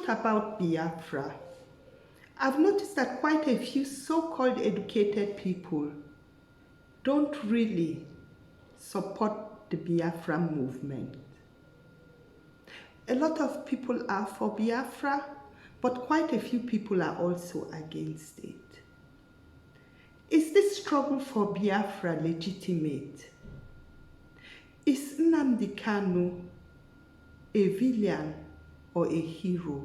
truth about Biafra. I've noticed that quite a few so-called educated people don't really support the Biafra movement. A lot of people are for Biafra, but quite a few people are also against it. Is this struggle for Biafra legitimate? Is Nnamdi Kanu a villain or a hero?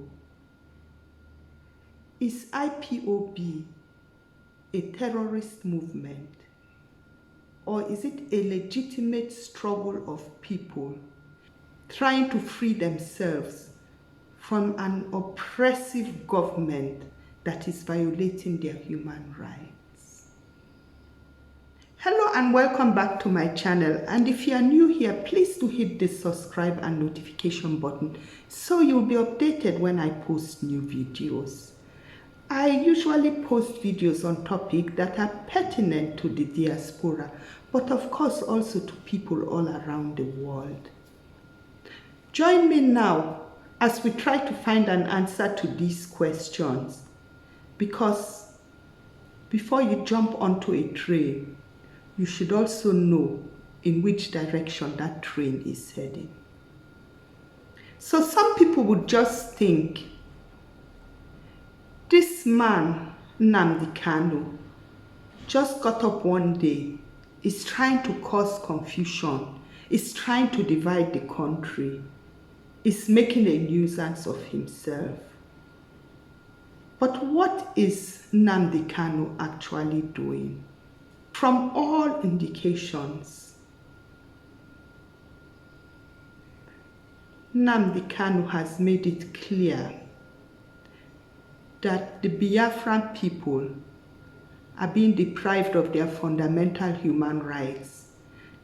Is IPOB a terrorist movement? Or is it a legitimate struggle of people trying to free themselves from an oppressive government that is violating their human rights? Hello and welcome back to my channel, and if you are new here, please do hit the subscribe and notification button so you'll be updated when I post new videos. I usually post videos on topics that are pertinent to the diaspora, but of course also to people all around the world. Join me now as we try to find an answer to these questions, because before you jump onto a train, you should also know in which direction that train is heading. So some people would just think, this man, Nnamdi Kanu, just got up one day, is trying to cause confusion, is trying to divide the country, is making a nuisance of himself. But what is Nnamdi Kanu actually doing? From all indications, Nnamdi Kanu has made it clear that the Biafran people are being deprived of their fundamental human rights.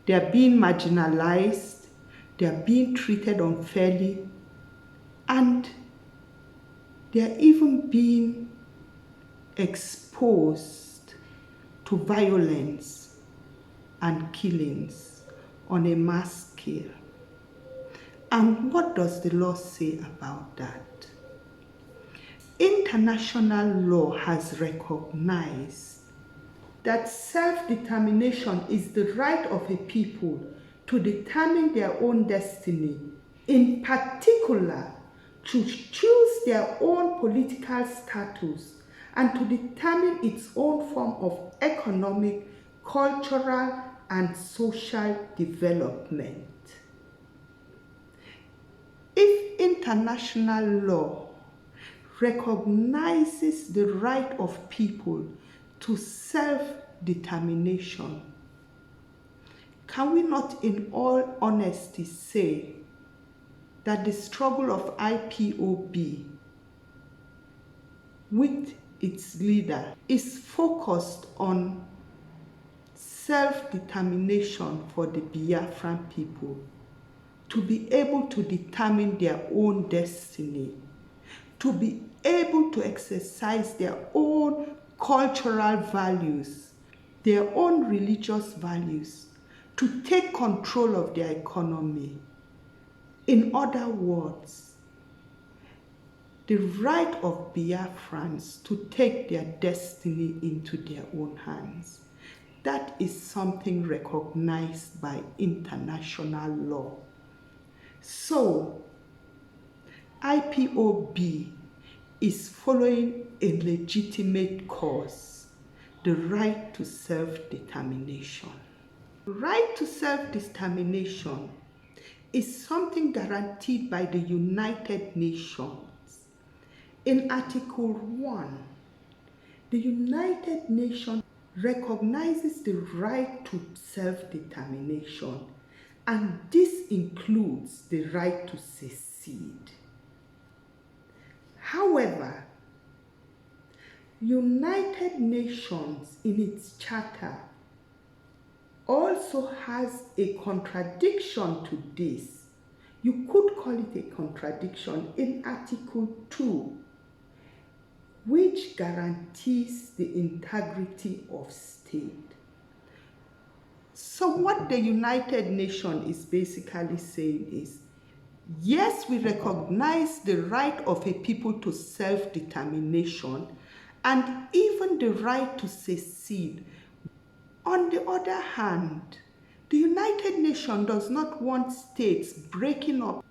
They are being marginalized, they are being treated unfairly, and they are even being exposed to violence and killings on a mass scale. And what does the law say about that? International law has recognized that self-determination is the right of a people to determine their own destiny, in particular to choose their own political status and to determine its own form of economic, cultural, and social development. If international law recognizes the right of people to self-determination, can we not in all honesty say that the struggle of IPOB with its leader is focused on self-determination for the Biafran people to be able to determine their own destiny, to be able to exercise their own cultural values, their own religious values, to take control of their economy? In other words, the right of Biafrans to take their destiny into their own hands. That is something recognized by international law. So, IPOB is following a legitimate cause, the right to self-determination. Right to self-determination is something guaranteed by the United Nations. In Article 1, the United Nations recognizes the right to self-determination, and this includes the right to secede. However, United Nations in its charter also has a contradiction to this. You could call it a contradiction in Article 2, which guarantees the integrity of state. So what the United Nations is basically saying is, Yes, we recognize the right of a people to self-determination and even the right to secede. On the other hand, the United Nations does not want states breaking up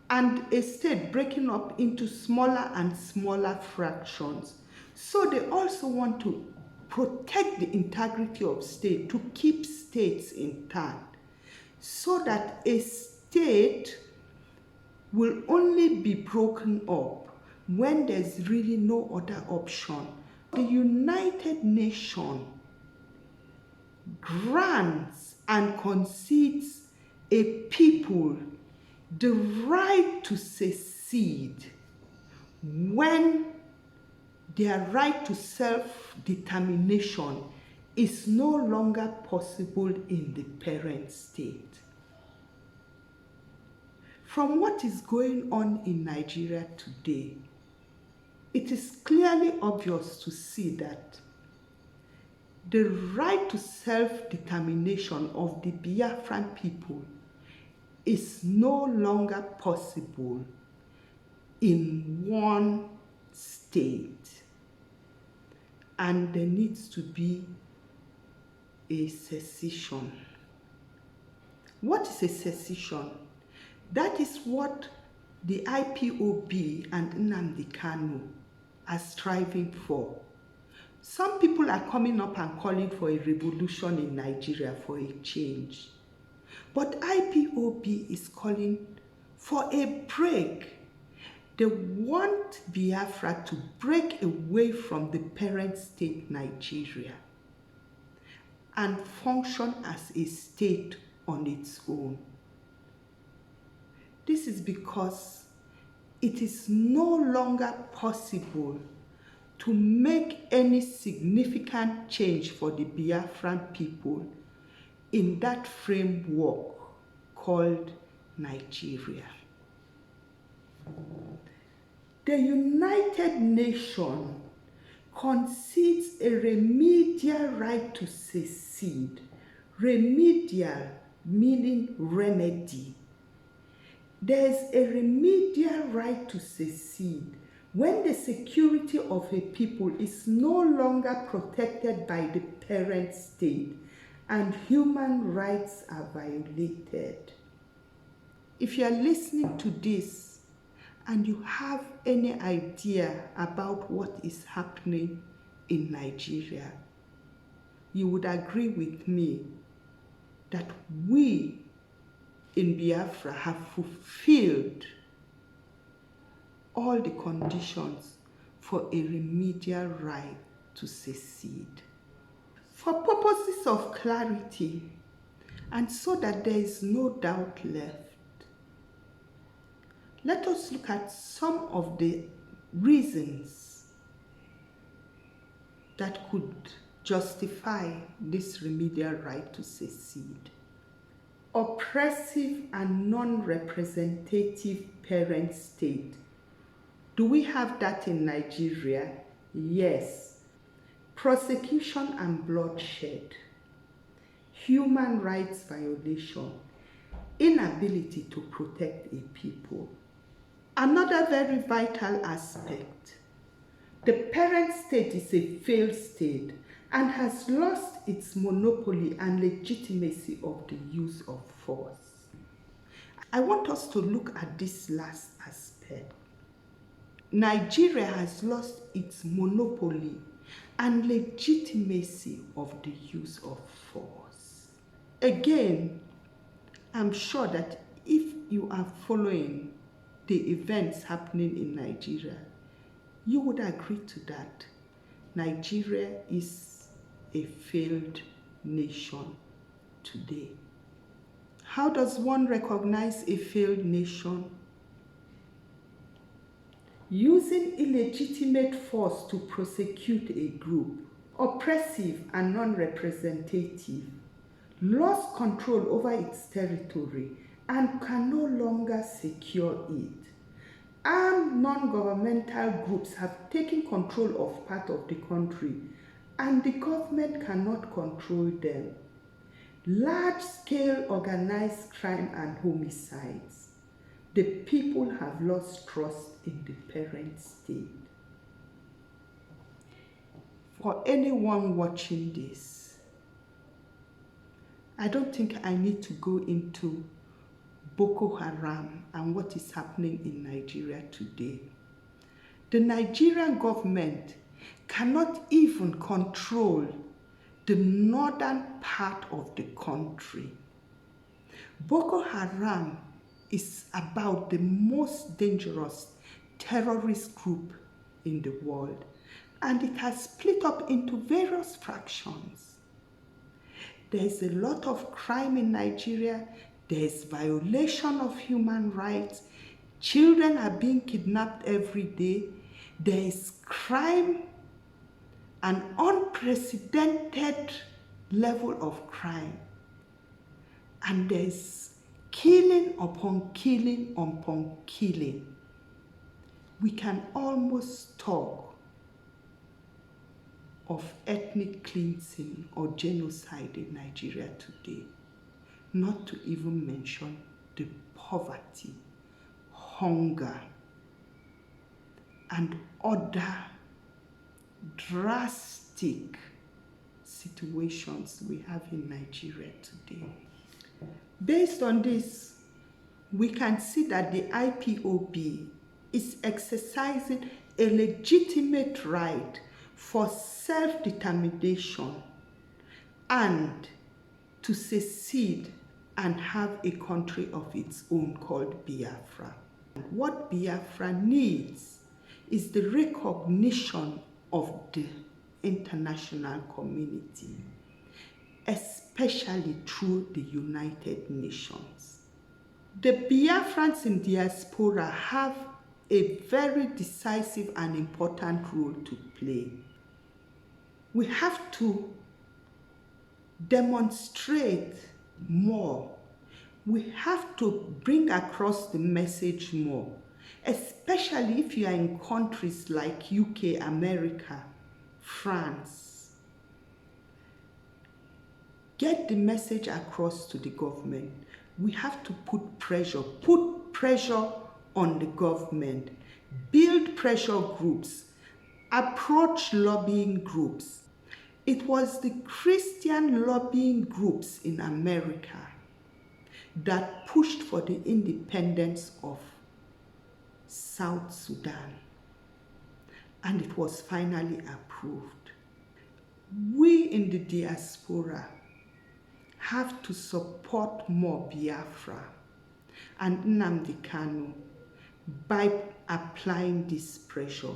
and a state breaking up into smaller and smaller fractions. So they also want to protect the integrity of state, to keep states intact, so that a state will only be broken up when there's really no other option. The United Nations grants and concedes a people the right to secede when their right to self-determination is no longer possible in the parent state. From what is going on in Nigeria today, it is clearly obvious to see that the right to self-determination of the Biafran people is no longer possible in one state, and there needs to be a secession. What is a secession? That is what the IPOB and Nnamdi Kanu are striving for. Some people are coming up and calling for a revolution in Nigeria, for a change. But IPOB is calling for a break. They want Biafra to break away from the parent state Nigeria and function as a state on its own. This is because it is no longer possible to make any significant change for the Biafran people in that framework called Nigeria. The United Nations concedes a remedial right to secede. Remedial meaning remedy. There's a remedial right to secede when the security of a people is no longer protected by the parent state and human rights are violated. If you are listening to this and you have any idea about what is happening in Nigeria, you would agree with me that we in Biafra have fulfilled all the conditions for a remedial right to secede. For purposes of clarity, and so that there is no doubt left, let us look at some of the reasons that could justify this remedial right to secede. Oppressive and non-representative parent state. Do we have that in Nigeria? Yes. Prosecution and bloodshed. Human rights violation. Inability to protect a people. Another very vital aspect. The parent state is a failed state and has lost its monopoly and legitimacy of the use of force. I want us to look at this last aspect. Nigeria has lost its monopoly and legitimacy of the use of force. Again, I'm sure that if you are following the events happening in Nigeria, you would agree to that. Nigeria is a failed nation today. How does one recognize a failed nation? Using illegitimate force to prosecute a group, oppressive and non-representative, lost control over its territory and can no longer secure it. Armed non-governmental groups have taken control of part of the country and the government cannot control them. Large-scale organized crime and homicides. The people have lost trust in the parent state. For anyone watching this, I don't think I need to go into Boko Haram and what is happening in Nigeria today. The Nigerian government cannot even control the northern part of the country. Boko Haram is about the most dangerous terrorist group in the world, and it has split up into various fractions. There's a lot of crime in Nigeria. There's violation of human rights. Children are being kidnapped every day. There is crime, an unprecedented level of crime. And there's killing upon killing upon killing. We can almost talk of ethnic cleansing or genocide in Nigeria today, not to even mention the poverty, hunger, and other drastic situations we have in Nigeria today. Based on this, we can see that the IPOB is exercising a legitimate right for self-determination and to secede and have a country of its own called Biafra. What Biafra needs is the recognition of the international community, especially through the United Nations. The Biafrans in diaspora have a very decisive and important role to play. We have to demonstrate more. We have to bring across the message more, especially if you are in countries like UK, America, France. Get the message across to the government. We have to put pressure on the government, build pressure groups, approach lobbying groups. It was the Christian lobbying groups in America that pushed for the independence of South Sudan, and it was finally approved. We in the diaspora have to support more Biafra and Nnamdi Kanu by applying this pressure.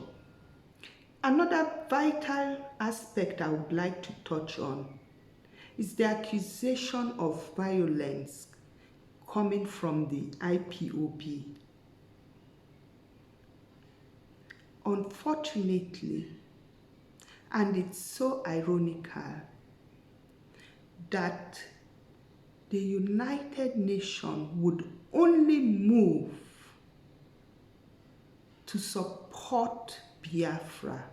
Another vital aspect I would like to touch on is the accusation of violence coming from the IPOB. Unfortunately, and it's so ironical, that the United Nations would only move to support Biafra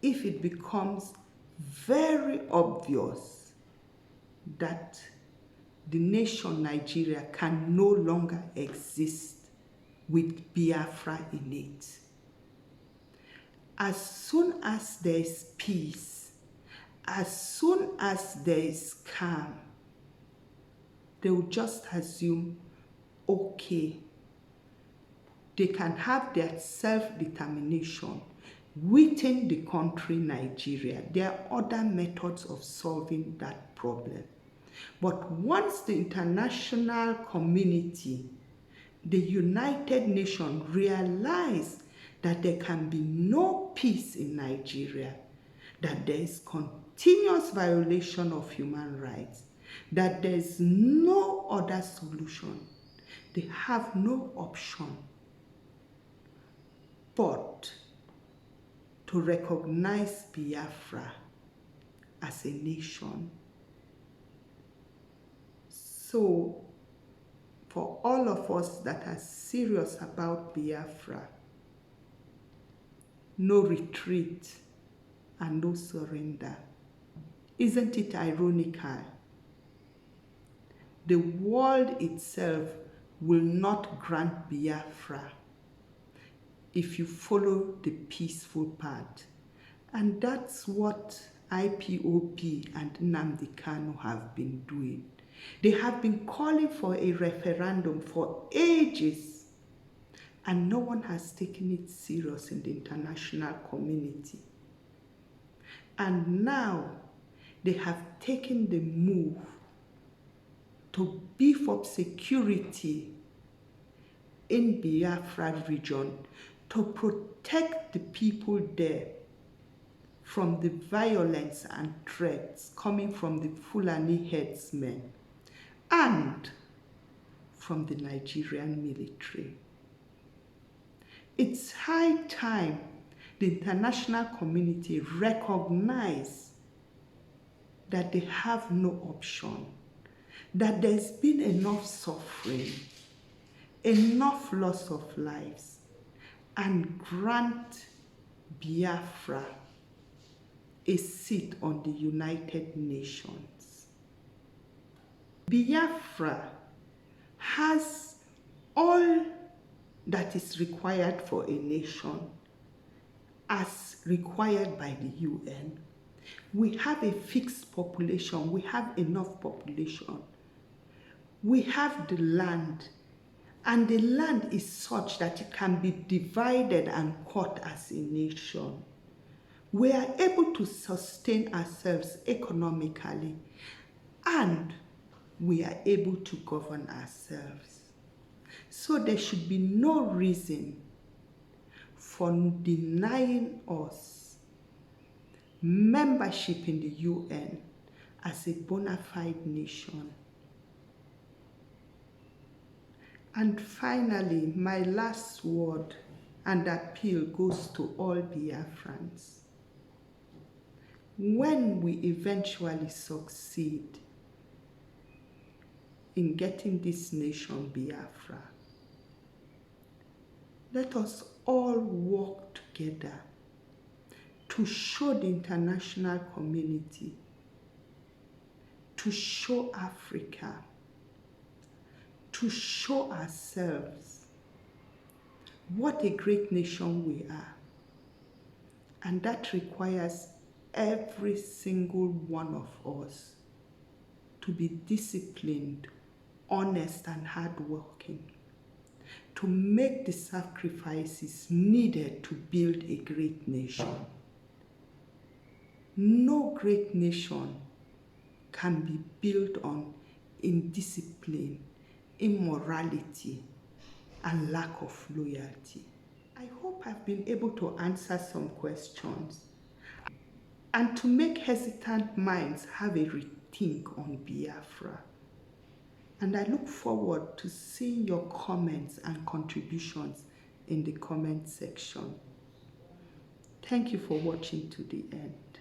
if it becomes very obvious that the nation Nigeria can no longer exist with Biafra in it. As soon as there is peace, as soon as there is calm, they will just assume, okay, they can have their self-determination within the country Nigeria. There are other methods of solving that problem. But once the international community, the United Nations, realize that there can be no peace in Nigeria, that there is continuous violation of human rights, that there is no other solution, they have no option but to recognize Biafra as a nation. So, for all of us that are serious about Biafra, no retreat and no surrender. Isn't it ironical? The world itself will not grant Biafra if you follow the peaceful path. And that's what IPOB and Nnamdi Kanu have been doing. They have been calling for a referendum for ages, and no one has taken it serious in the international community. And now they have taken the move to beef up security in Biafra region to protect the people there from the violence and threats coming from the Fulani headsmen and from the Nigerian military. It's high time the international community recognize that they have no option, that there's been enough suffering, enough loss of lives, and grant Biafra a seat on the United Nations. Biafra has all that is required for a nation as required by the UN. We have a fixed population, we have enough population, we have the land, and the land is such that it can be divided and cut as a nation. We are able to sustain ourselves economically, and we are able to govern ourselves. So there should be no reason for denying us membership in the UN as a bona fide nation. And finally, my last word and appeal goes to all Biafrans. When we eventually succeed in getting this nation Biafra, let us all work together to show the international community, to show Africa, to show ourselves what a great nation we are. And that requires every single one of us to be disciplined, honest, and hardworking, to make the sacrifices needed to build a great nation. No great nation can be built on indiscipline, immorality, and lack of loyalty. I hope I've been able to answer some questions and to make hesitant minds have a rethink on Biafra. And I look forward to seeing your comments and contributions in the comment section. Thank you for watching to the end.